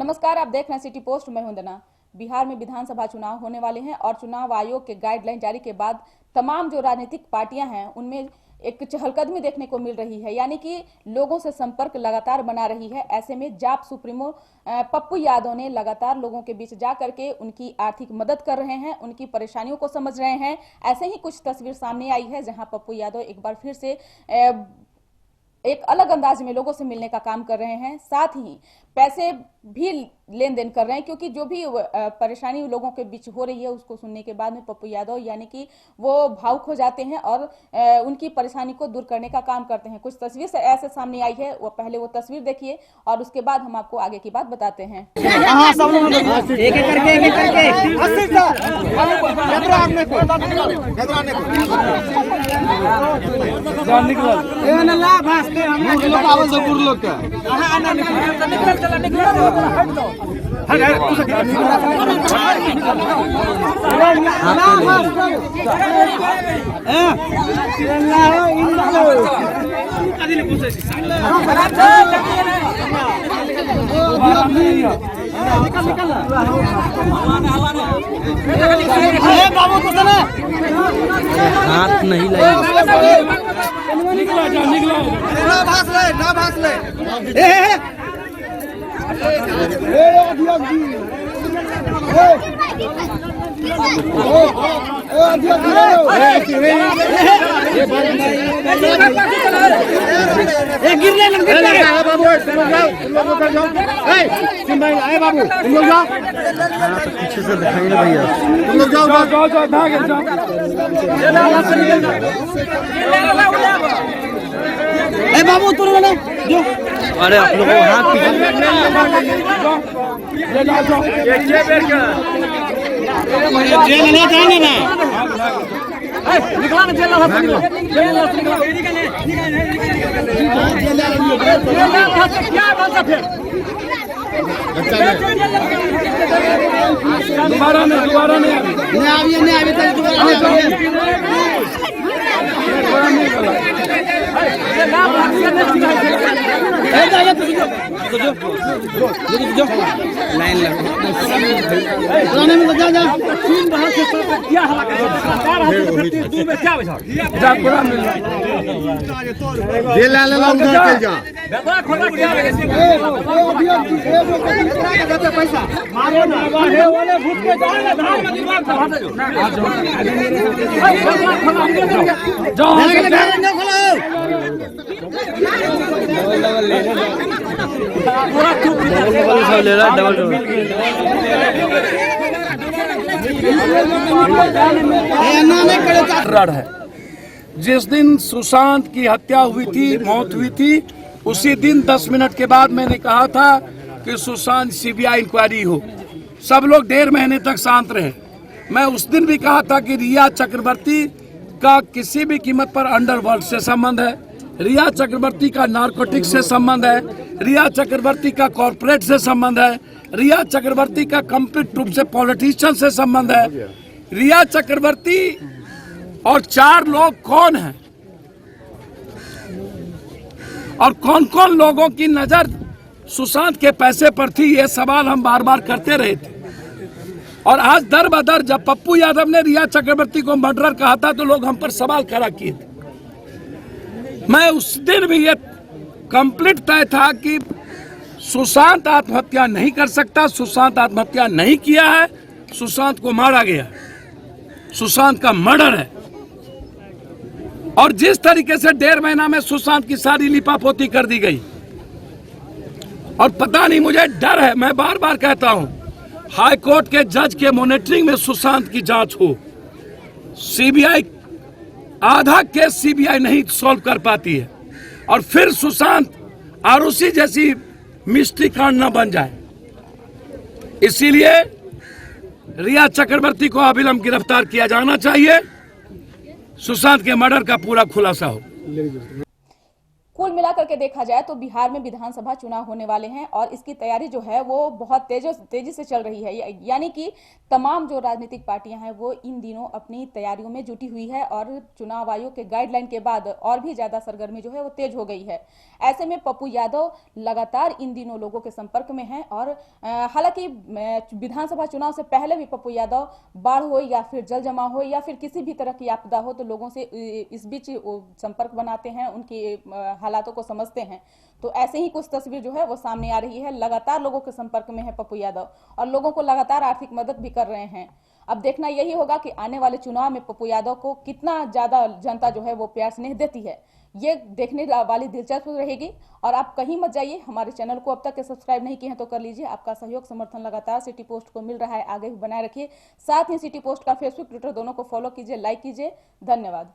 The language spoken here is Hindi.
नमस्कार, आप देख रहे हैं सिटी पोस्ट। मैं हूं वंदना। बिहार में विधानसभा चुनाव होने वाले हैं और चुनाव आयोग के गाइडलाइन जारी के बाद तमाम जो राजनीतिक पार्टियां हैं उनमें एक चहलकदमी देखने को मिल रही है, यानी कि लोगों से संपर्क लगातार बना रही है। ऐसे में जाप सुप्रीमो पप्पू यादव ने लगातार लोगों के बीच जा करके उनकी आर्थिक मदद कर रहे हैं, उनकी परेशानियों को समझ रहे हैं। ऐसे ही कुछ तस्वीर सामने आई है जहां पप्पू यादव एक बार फिर से एक अलग अंदाज में लोगों से मिलने का काम कर रहे हैं, साथ ही पैसे भी लेन देन कर रहे हैं, क्योंकि जो भी परेशानी लोगों के बीच हो रही है उसको सुनने के बाद में पप्पू यादव यानी कि वो भावुक हो जाते हैं और उनकी परेशानी को दूर करने का काम करते हैं। कुछ तस्वीर से ऐसे सामने आई है, वो पहले वो तस्वीर देखिए और उसके बाद हम आपको आगे की बात बताते हैं। हाथ नहीं लगे। पीछे से दिखाइए भैया, तुम लोग जाओ जाओ जाओ जाओ। बाबू तुम लोग जो, अरे आप लोग हाथ जेल नहीं जाएंगे ना, निकला ना जेल दोबारा नहीं लाइन पैसा ले रहा डबल है। जिस दिन सुशांत की हत्या हुई थी, मौत हुई थी, उसी दिन 10 मिनट के बाद मैंने कहा था कि सुशांत सीबीआई इंक्वायरी हो। सब लोग 1.5 महीने तक शांत रहे। मैं उस दिन भी कहा था कि रिया चक्रवर्ती का किसी भी कीमत पर अंडरवर्ल्ड से संबंध है, रिया चक्रवर्ती का नारकोटिक्स से संबंध है, रिया चक्रवर्ती का कॉर्पोरेट से संबंध है, रिया चक्रवर्ती का कंप्लीट रूप से पॉलिटिशियन से संबंध है। रिया चक्रवर्ती और 4 लोग कौन हैं और कौन कौन लोगों की नजर सुशांत के पैसे पर थी, ये सवाल हम बार बार करते रहे थे। और आज दर बदर जब पप्पू यादव ने रिया चक्रवर्ती को मर्डरर कहा था तो लोग हम पर सवाल खड़ा किए थे। मैं उस दिन भी ये कंप्लीट तय था कि सुशांत आत्महत्या नहीं कर सकता, सुशांत आत्महत्या नहीं किया है, सुशांत को मारा गया, सुशांत का मर्डर है। और जिस तरीके से 1.5 महीना में सुशांत की सारी लिपापोती कर दी गई, और पता नहीं, मुझे डर है, मैं बार बार कहता हूं, हाई कोर्ट के जज के मॉनिटरिंग में सुशांत की जांच हो। सीबीआई आधा केस सीबीआई नहीं सॉल्व कर पाती है और फिर सुशांत आरुषि जैसी मिस्ट्री कांड न बन जाए। इसीलिए रिया चक्रवर्ती को अविलंब गिरफ्तार किया जाना चाहिए, सुशांत के मर्डर का पूरा खुलासा हो। कुल मिलाकर के देखा जाए तो बिहार में विधानसभा चुनाव होने वाले हैं और इसकी तैयारी जो है वो बहुत तेजी से चल रही है। यानी कि तमाम जो राजनीतिक पार्टियां हैं वो इन दिनों अपनी तैयारियों में जुटी हुई है और चुनाव आयोग के गाइडलाइन के बाद और भी ज्यादा सरगर्मी जो है वो तेज हो गई है। ऐसे में पप्पू यादव लगातार इन दिनों लोगों के संपर्क में हैं और हालांकि विधानसभा चुनाव से पहले भी पप्पू यादव बाढ़ हो या फिर जल जमाव हो या फिर किसी भी तरह की आपदा हो तो लोगों से इस बीच संपर्क बनाते हैं, उनकी हालातों को समझते हैं। तो ऐसे ही कुछ तस्वीर जो है वो सामने आ रही है। लगातार लोगों के संपर्क में है पप्पू यादव और लोगों को लगातार आर्थिक मदद भी कर रहे हैं। अब देखना यही होगा कि आने वाले चुनाव में पप्पू यादव को कितना ज्यादा जनता जो है वो प्यार स्नेह देती है, ये देखने वाली दिलचस्प रहेगी। और आप कहीं मत जाइए, हमारे चैनल को अब तक सब्सक्राइब नहीं किए हैं तो कर लीजिए। आपका सहयोग समर्थन लगातार सिटी पोस्ट को मिल रहा है, आगे भी बनाए रखिए। साथ ही सिटी पोस्ट का फेसबुक ट्विटर दोनों को फॉलो कीजिए, लाइक कीजिए। धन्यवाद।